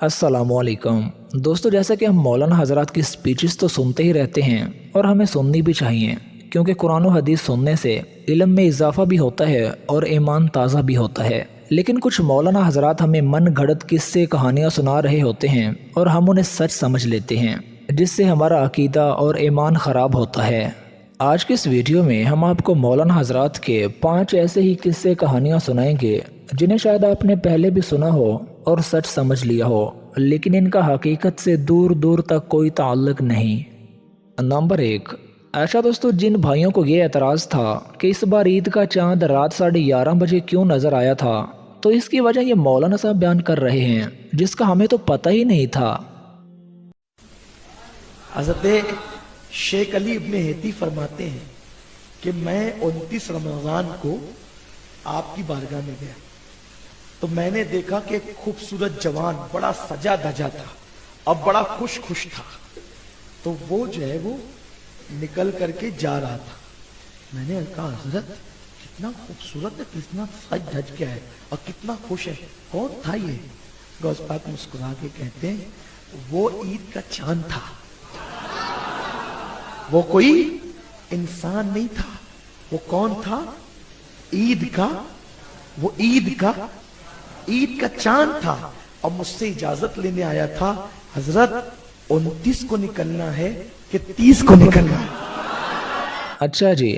अस्सलामुअलैकुम दोस्तों, जैसा कि हम मौलाना हज़रात की स्पीचेस तो सुनते ही रहते हैं और हमें सुननी भी चाहिए, क्योंकि कुरान और हदीस सुनने से इल्म में इजाफ़ा भी होता है और ईमान ताज़ा भी होता है। लेकिन कुछ मौलाना हज़रात हमें मन घड़त किस्से कहानियाँ सुना रहे होते हैं और हम उन्हें सच समझ लेते हैं, जिससे हमारा अकीदा और ईमान ख़राब होता है। आज के इस वीडियो में हम आपको मौलाना हज़रात के 5 ऐसे ही किस्से कहानियाँ सुनाएंगे जिन्हें शायद आपने पहले भी सुना हो और सच समझ लिया हो, लेकिन इनका हकीकत से दूर दूर तक कोई ताल्लुक नहीं। नंबर 1। ऐसा दोस्तों, जिन भाइयों को ये एतराज़ था कि इस बार ईद का चांद रात 11:30 बजे क्यों नज़र आया था, तो इसकी वजह ये मौलाना साहब बयान कर रहे हैं, जिसका हमें तो पता ही नहीं था। हज़रत शेख अली इब्ने हेती फरमाते हैं कि मैं 29 रमज़ान को आपकी बारगाह में गया तो मैंने देखा कि एक खूबसूरत जवान बड़ा सजा धजा था और बड़ा खुश खुश था। तो वो जो है वो निकल करके जा रहा था। मैंने कहा, हजरत कितना खूबसूरत है, कितना सज धज गया है और कितना खुश है, कौन था ये? गौस पाक मुस्कुरा के कहते हैं, वो ईद का चांद था, वो कोई इंसान नहीं था। वो कौन था? ईद का चांद था। और मुझसे इजाजत लेने आया था, हजरत 29 को निकलना है कि 30 को निकलना है? अच्छा जी,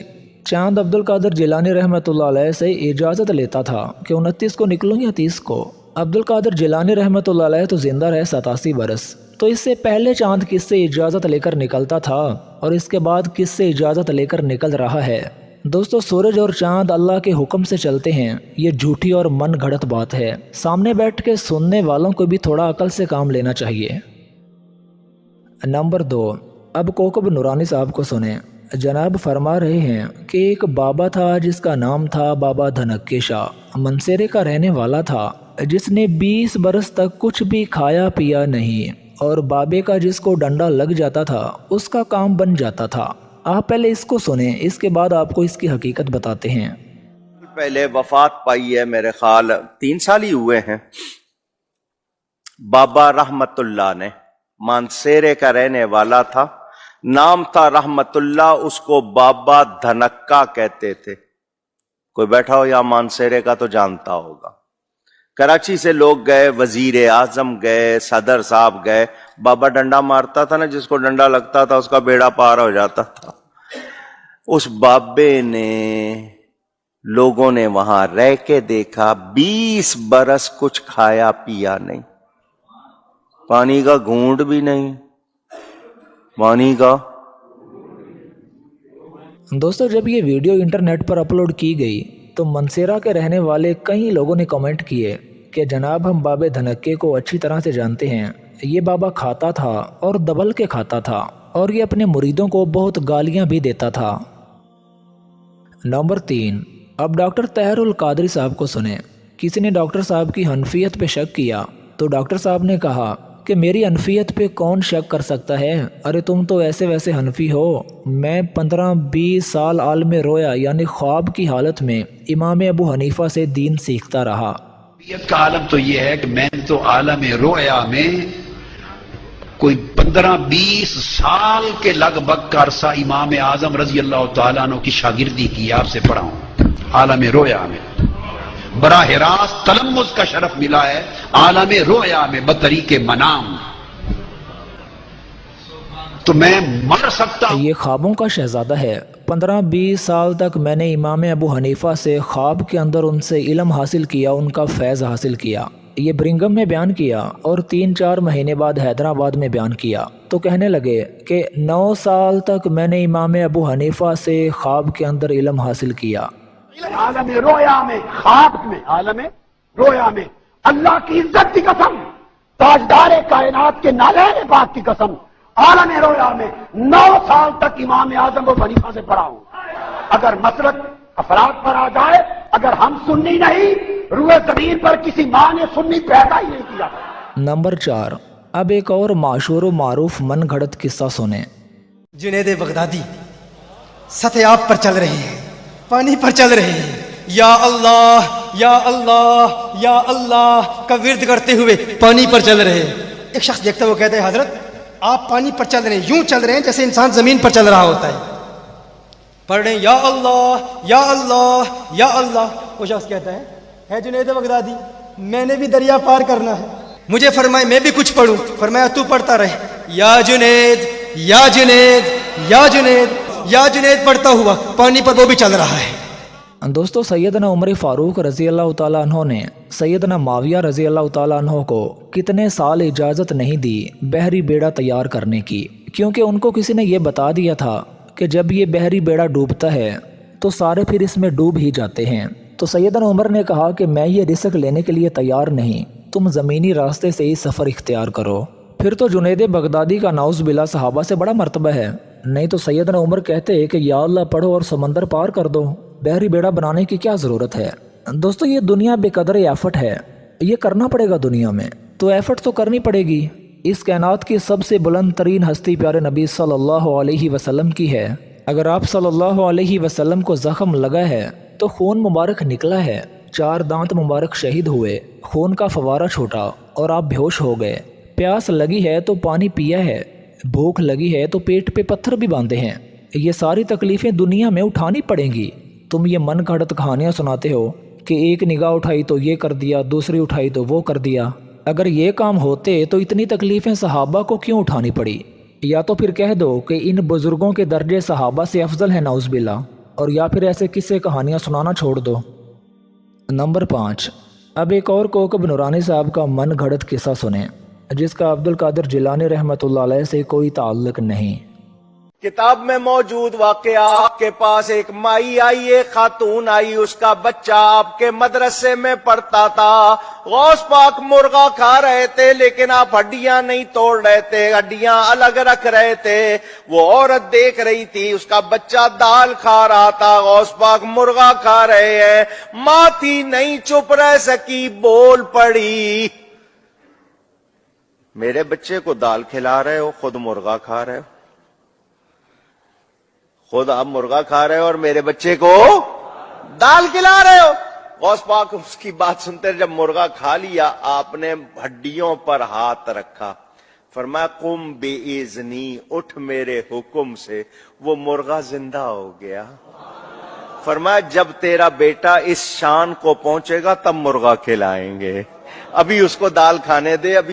चांद अब्दुल कादिर जिलानी रहमतुल्लाह अलैह से इजाज़त लेता था कि 29 को निकलूँ या 30 को। अब्दुल कादिर जिलानी रहमतुल्लाह अलैह तो जिंदा रहे 87 बरस, तो इससे पहले चांद किससे इजाज़त लेकर निकलता था और इसके बाद किससे इजाज़त लेकर निकल रहा है। दोस्तों, सूरज और चांद अल्लाह के हुक्म से चलते हैं, ये झूठी और मन घड़त बात है। सामने बैठ के सुनने वालों को भी थोड़ा अकल से काम लेना चाहिए। नंबर 2। अब कोकब नूरानी साहब को सुने। जनाब फरमा रहे हैं कि एक बाबा था जिसका नाम था बाबा धनक्के शाह। मनसेरे का रहने वाला था, जिसने 20 बरस तक कुछ भी खाया पिया नहीं, और बाबे का जिसको डंडा लग जाता था उसका काम बन जाता था। आप पहले इसको सुने, इसके बाद आपको इसकी हकीकत बताते हैं। पहले वफात पाई है, मेरे ख्याल 3 साल ही हुए हैं। बाबा रहमतुल्लाह ने, मानसेरे का रहने वाला था, नाम था रहमतुल्लाह, उसको बाबा धनक्का कहते थे। कोई बैठा हो यहाँ मानसेरे का तो जानता होगा। कराची से लोग गए, वजीर आजम गए, सदर साहब गए। बाबा डंडा मारता था ना, जिसको डंडा लगता था उसका बेड़ा पार हो जाता था। उस बाबे ने, लोगों ने वहां रह के देखा, 20 बरस कुछ खाया पिया नहीं, पानी का घूंट भी नहीं, पानी का। दोस्तों, जब ये वीडियो इंटरनेट पर अपलोड की गई तो मनसेरा के रहने वाले कई लोगों ने कमेंट किए कि जनाब, हम बाबे धनक्के को अच्छी तरह से जानते हैं। ये बाबा खाता था और दबल के खाता था, और ये अपने मुरीदों को बहुत गालियां भी देता था। नंबर 3। अब डॉक्टर तहरुल कादरी साहब को सुने। किसी ने डॉक्टर साहब की हनफियत पे शक किया तो डॉक्टर साहब ने कहा कि मेरी हनफियत पे कौन शक कर सकता है, अरे तुम तो ऐसे वैसे हनफी हो। मैं 15-20 साल आलम रोया यानी ख्वाब की हालत में इमाम अबू हनीफा से दीन सीखता रहा। का आलम तो ये है कि मैंने तो आलम रोया में कोई 15-20 साल के लगभग का अरसा इमाम आजम रजी अल्लाह तआला अन्हु की शागिर्दी की, आपसे पढ़ा हूं। आलम रोया में बराह रास्त तलम्मुज़ का शरफ मिला है, आलम रोया में बतरीके मनाम। तो मैं मर सकता हूं। ये ख्वाबों का शहजादा है। 15-20 साल तक मैंने इमाम अबू हनीफा से ख्वाब के अंदर उनसे इल्म हासिल किया, उनका फैज़ हासिल किया। ये ब्रिंगम में बयान किया और 3-4 महीने बाद हैदराबाद में बयान किया। तो कहने लगे कि 9 साल तक मैंने इमाम अबू हनीफा से ख्वाब के अंदर इल्म हासिल किया। आलम रोया में, ख्वाब में, आलम रोया में अल्लाह की इज्जत की कसम, ताजदार कायनात के नालैन पाक की कसम, आलम रोया में 9 साल तक इमाम आजम अबू हनीफा से पढ़ा हूं। अगर मसलक अफराद पर आ जाए, अगर हम सुन्नी नहीं, रूए जमीन पर किसी मां ने सुन्नी पैदा ही नहीं किया। नंबर 4। अब एक और माशूर व मारूफ मन घड़त किस्सा सुने। जुनैद बगदादी सतह आप पर चल रहे हैं, पानी पर चल रहे हैं, या अल्लाह या अल्लाह का विरद करते हुए पानी पर चल रहे हैं. ایک شخص دیکھتا ہے, وہ کہتا ہے حضرت آپ پانی پر چل رہے ہیں, یوں چل رہے ہیں جیسے انسان زمین پر چل رہا ہوتا ہے, پڑھ رہے ہیں یا اللہ یا اللہ یا اللہ. وہ شخص کہتا ہے جنید بغدادی میں نے بھی دریا پار کرنا ہے, مجھے فرمائے میں بھی کچھ پڑھوں. فرمایا تو پڑھتا رہے, یا جنید یا جنید یا جنید یا جنید پڑھتا ہوا پانی پر وہ بھی چل رہا ہے. دوستو سیدنا عمر فاروق رضی اللہ تعالیٰ عنہ نے سیدنا معاویہ رضی اللہ تعالیٰ عنہ کو کتنے سال اجازت نہیں دی بحری بیڑا تیار کرنے کی, کیونکہ ان کو کسی نے یہ بتا دیا تھا کہ جب یہ بحری بیڑا ڈوبتا ہے تو سارے پھر اس میں ڈوب ہی جاتے ہیں. تو سیدنا عمر نے کہا کہ میں یہ رزق لینے کے لیے تیار نہیں, تم زمینی راستے سے ہی سفر اختیار کرو. پھر تو جنید بغدادی کا نعوذ باللہ صحابہ سے بڑا مرتبہ ہے, نہیں تو سیدنا عمر کہتے کہ یا اللہ پڑھو اور سمندر پار کر دو, بحری بیڑا بنانے کی کیا ضرورت ہے. دوستو یہ دنیا بے قدر ایفٹ ہے, یہ کرنا پڑے گا دنیا میں, تو ایفٹ تو کرنی پڑے گی. اس کائنات کی سب سے بلند ترین ہستی پیارے نبی صلی اللہ علیہ وسلم کی ہے. اگر آپ صلی اللہ علیہ وسلم کو زخم لگا ہے تو خون مبارک نکلا ہے, 4 دانت مبارک شہید ہوئے, خون کا فوارہ چھوٹا اور آپ بے ہوش ہو گئے. پیاس لگی ہے تو پانی پیا ہے, بھوک لگی ہے تو پیٹ پہ پتھر بھی باندھے ہیں. یہ ساری تکلیفیں دنیا میں اٹھانی پڑیں گی. تم یہ من گھڑت کہانیاں سناتے ہو کہ ایک نگاہ اٹھائی تو یہ کر دیا, دوسری اٹھائی تو وہ کر دیا. اگر یہ کام ہوتے تو اتنی تکلیفیں صحابہ کو کیوں اٹھانی پڑی؟ یا تو پھر کہہ دو کہ ان بزرگوں کے درجے صحابہ سے افضل ہے نعوذ باللہ, اور یا پھر ایسے قصے کہانیاں سنانا چھوڑ دو. نمبر 5, اب ایک اور کوکب نورانی صاحب کا من گھڑت قصہ سنیں جس کا عبد القادر جیلانی رحمۃ اللہ علیہ سے کوئی تعلق نہیں. کتاب میں موجود واقعہ, آپ کے پاس ایک مائی آئی, ایک خاتون آئی, اس کا بچہ آپ کے مدرسے میں پڑھتا تھا. غوث پاک مرغا کھا رہے تھے لیکن آپ ہڈیاں نہیں توڑ رہے تھے, ہڈیاں الگ رکھ رہے تھے. وہ عورت دیکھ رہی تھی, اس کا بچہ دال کھا رہا تھا, غوث پاک مرغا کھا رہے ہیں. ماں تھی نہیں چپ رہ سکی, بول پڑی, میرے بچے کو دال کھلا رہے ہو, خود مرغا کھا رہے ہو, خود آپ مرغا کھا رہے ہو اور میرے بچے کو دال کھلا رہے ہو. غوث پاک اس کی بات سنتے, جب مرغا کھا لیا آپ نے ہڈیوں پر ہاتھ رکھا, فرمایا قم بِإِذْنِی, اٹھ میرے حکم سے. وہ مرغا زندہ ہو گیا. فرمایا جب تیرا بیٹا اس شان کو پہنچے گا تب مرغا کھلائیں گے, ابھی اس کو دال کھانے دے. ابھی